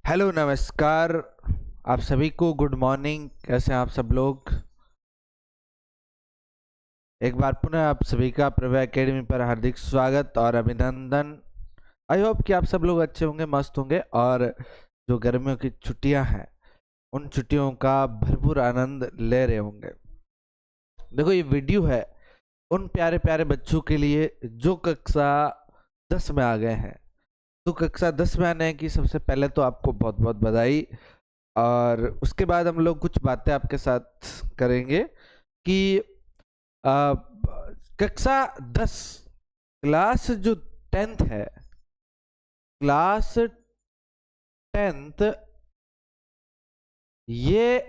Hello नमस्कार। आप सभी को गुड मॉर्निंग। कैसे हैं आप सब लोग? एक बार पुनः आप सभी का प्रभा एकेडमी पर हार्दिक स्वागत और अभिनंदन। आई होप कि आप सब लोग अच्छे होंगे, मस्त होंगे और जो गर्मियों की छुट्टियां हैं उन छुट्टियों का भरपूर आनंद ले रहे होंगे। देखो, ये वीडियो है उन प्यारे प्यारे बच्चों के लिए जो कक्षा 10 में आ गए हैं। तो कक्षा 10 में आने की सबसे पहले तो आपको बहुत बहुत बधाई। और उसके बाद हम लोग कुछ बातें आपके साथ करेंगे कि आ, कक्षा 10 क्लास जो 10th है, क्लास 10th, ये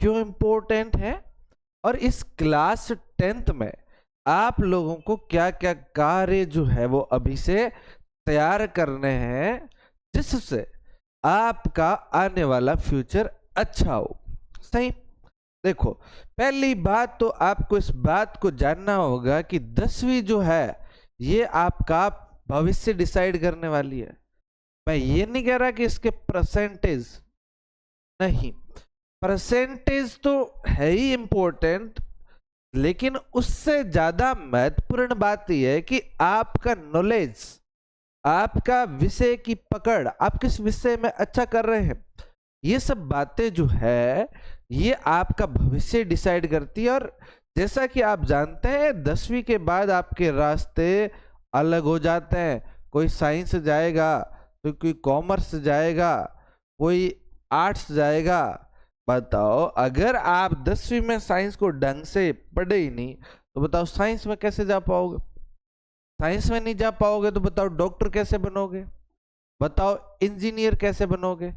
क्यों इम्पोर्टेंट है और इस क्लास 10th में आप लोगों को क्या क्या कार्य जो है वो अभी से तैयार करने हैं जिससे आपका आने वाला फ्यूचर अच्छा हो। सही। देखो, पहली बात तो आपको इस बात को जानना होगा कि 10वीं जो है ये आपका भविष्य डिसाइड करने वाली है। मैं ये नहीं कह रहा कि इसके परसेंटेज नहीं, परसेंटेज तो है ही इंपॉर्टेंट, लेकिन उससे ज्यादा महत्वपूर्ण बात यह है कि आपका नॉलेज, आपका विषय की पकड़, आप किस विषय में अच्छा कर रहे हैं, ये सब बातें जो है ये आपका भविष्य डिसाइड करती है। और जैसा कि आप जानते हैं 10वीं के बाद आपके रास्ते अलग हो जाते हैं। कोई साइंस जाएगा तो कोई कॉमर्स जाएगा, कोई आर्ट्स जाएगा। बताओ, अगर आप 10वीं में साइंस को ढंग से पढ़े ही नहीं तो बताओ साइंस में कैसे जा पाओगे? साइंस में नहीं जा पाओगे तो बताओ डॉक्टर कैसे बनोगे? बताओ इंजीनियर कैसे बनोगे?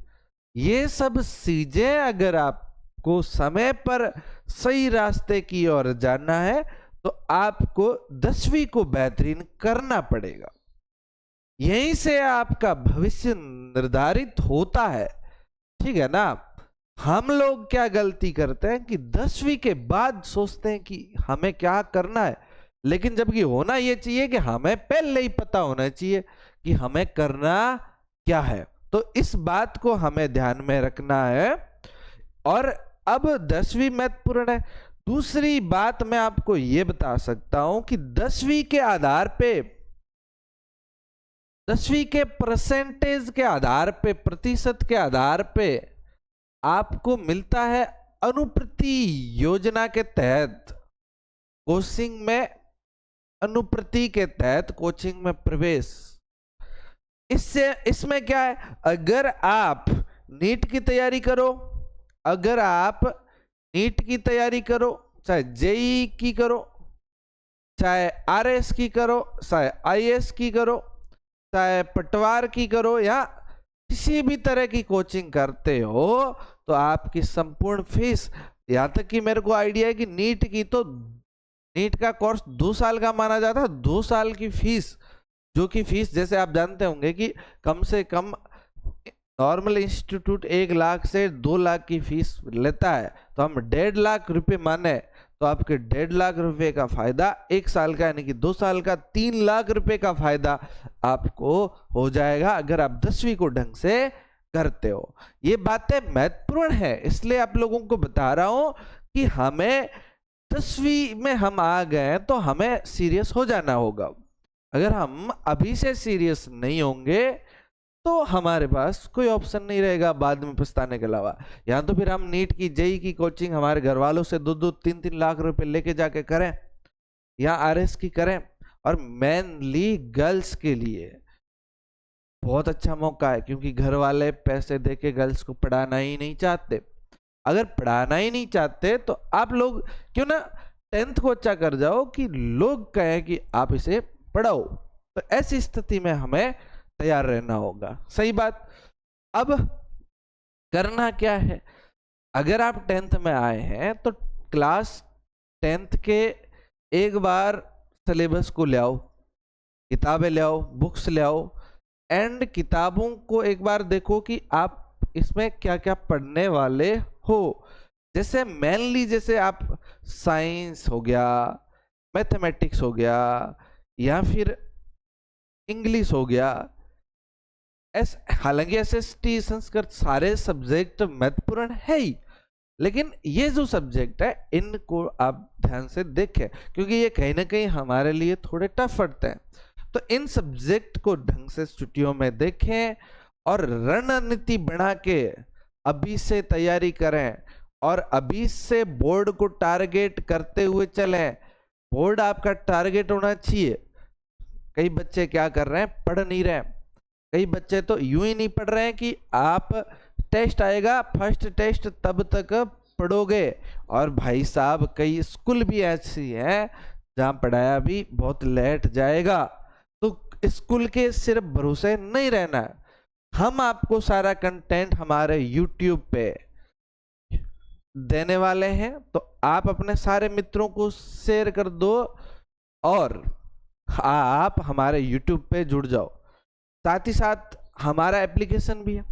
ये सब चीजें अगर आपको समय पर सही रास्ते की ओर जाना है तो आपको 10वीं को बेहतरीन करना पड़ेगा। यहीं से आपका भविष्य निर्धारित होता है। ठीक है ना? हम लोग क्या गलती करते हैं कि 10वीं के बाद सोचते हैं कि हमें क्या करना है, लेकिन जबकि होना यह चाहिए कि हमें पहले ही पता होना चाहिए कि हमें करना क्या है। तो इस बात को हमें ध्यान में रखना है। और अब 10वीं महत्वपूर्ण है। दूसरी बात मैं आपको यह बता सकता हूं कि 10वीं के आधार पे, 10वीं के परसेंटेज के आधार पे, प्रतिशत के आधार पे आपको मिलता है अनुप्रति योजना के तहत कोचिंग में, अनुप्रति के तहत कोचिंग में प्रवेश। इससे इसमें क्या है, अगर आप नीट की तैयारी करो, अगर आप नीट की तैयारी करो, चाहे जेई की करो, चाहे आरएस की करो, चाहे आईएएस की करो, चाहे पटवार की करो, या किसी भी तरह की कोचिंग करते हो तो आपकी संपूर्ण फीस, यहां तक कि मेरे को आइडिया है कि नीट की तो, नीट का कोर्स 2 साल का माना जाता है, 2 साल की फीस, जो कि फीस जैसे आप जानते होंगे कि कम से कम नॉर्मल इंस्टीट्यूट 1 लाख से 2 लाख की फीस लेता है, तो हम 1.5 लाख रुपए माने तो आपके 1.5 लाख रुपए का फायदा 1 साल का, यानी कि 2 साल का 3 लाख रुपए का फायदा आपको हो जाएगा अगर आप 10वीं को ढंग से करते हो। ये बातें महत्वपूर्ण है, इसलिए आप लोगों को बता रहा हूं कि हमें 10वीं में हम आ गए तो हमें सीरियस हो जाना होगा। अगर हम अभी से सीरियस नहीं होंगे तो हमारे पास कोई ऑप्शन नहीं रहेगा बाद में पछताने के अलावा। या तो फिर हम नीट की, जेई की कोचिंग हमारे घर वालों से 2-3 लाख रुपए लेके जाके करें, या आरएस की करें। और मेनली गर्ल्स के लिए बहुत अच्छा मौका है, क्योंकि घर वाले पैसे देके गर्ल्स को पढ़ाना ही नहीं चाहते। अगर पढ़ाना ही नहीं चाहते तो आप लोग क्यों ना 10th को अच्छा कर जाओ कि लोग कहें कि आप इसे पढ़ाओ। तो ऐसी स्थिति में हमें तैयार रहना होगा। सही बात। अब करना क्या है, अगर आप 10th में आए हैं तो क्लास 10th के एक बार सिलेबस को ले आओ, किताबें ले आओ, बुक्स ले आओ, एंड किताबों को एक बार देखो कि आप इसमें क्या क्या पढ़ने वाले हो। जैसे मेनली जैसे आप साइंस हो गया, मैथमेटिक्स हो गया, या फिर इंग्लिश हो गया, हालांकि एसएसटी संस्कृत सारे सब्जेक्ट महत्वपूर्ण है ही, लेकिन ये जो सब्जेक्ट है इनको आप ध्यान से देखें, क्योंकि ये कहीं ना कहीं हमारे लिए थोड़े टफ पड़ते हैं। तो इन सब्जेक्ट को ढंग से छुट्टियों में देखें और रणनीति बना के अभी से तैयारी करें और अभी से बोर्ड को टारगेट करते हुए चलें। बोर्ड आपका टारगेट होना चाहिए। कई बच्चे क्या कर रहे हैं, पढ़ नहीं रहे हैं। कई बच्चे तो यूं ही नहीं पढ़ रहे हैं कि आप टेस्ट आएगा, फर्स्ट टेस्ट तब तक पढ़ोगे। और भाई साहब कई स्कूल भी ऐसी हैं जहां पढ़ाया भी बहुत लेट जाएगा। तो स्कूल के सिर्फ भरोसे नहीं रहना है। हम आपको सारा कंटेंट हमारे YouTube पे देने वाले हैं, तो आप अपने सारे मित्रों को शेयर कर दो और आप हमारे YouTube पे जुड़ जाओ। साथ ही साथ हमारा एप्लीकेशन भी है,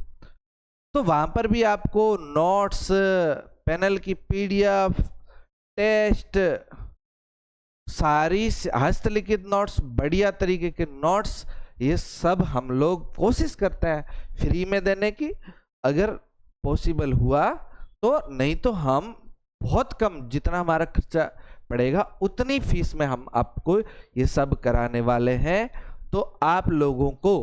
तो वहां पर भी आपको नोट्स, पैनल की PDF, टेस्ट, सारी हस्तलिखित नोट्स, बढ़िया तरीके के नोट्स, ये सब हम लोग कोशिश करते हैं फ्री में देने की, अगर पॉसिबल हुआ तो। नहीं तो हम बहुत कम, जितना हमारा खर्चा पड़ेगा उतनी फीस में हम आपको ये सब कराने वाले हैं। तो आप लोगों को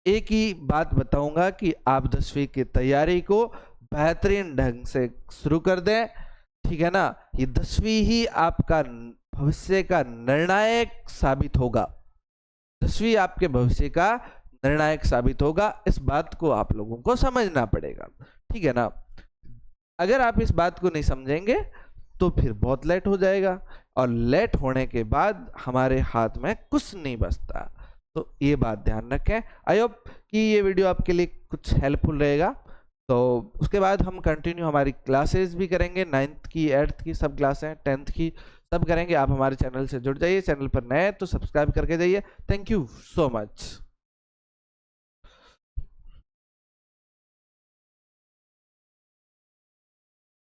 एक ही बात बताऊंगा कि आप 10वीं की तैयारी को बेहतरीन ढंग से शुरू कर दें, ठीक है ना। ये 10वीं ही आपका भविष्य का निर्णायक साबित होगा। 10वीं आपके भविष्य का निर्णायक साबित होगा। इस बात को आप लोगों को समझना पड़ेगा, ठीक है ना। अगर आप इस बात को नहीं समझेंगे तो फिर बहुत लेट हो जाएगा, और लेट होने के बाद हमारे हाथ में कुछ नहीं बचता। तो ये बात ध्यान रखें। आई होप कि ये वीडियो आपके लिए कुछ हेल्पफुल रहेगा। तो उसके बाद हम कंटिन्यू हमारी क्लासेस भी करेंगे, 9th की, 8th की सब क्लासें, 10th की सब करेंगे। आप हमारे चैनल से जुड़ जाइए। चैनल पर नए तो सब्सक्राइब करके जाइए। Thank you so much.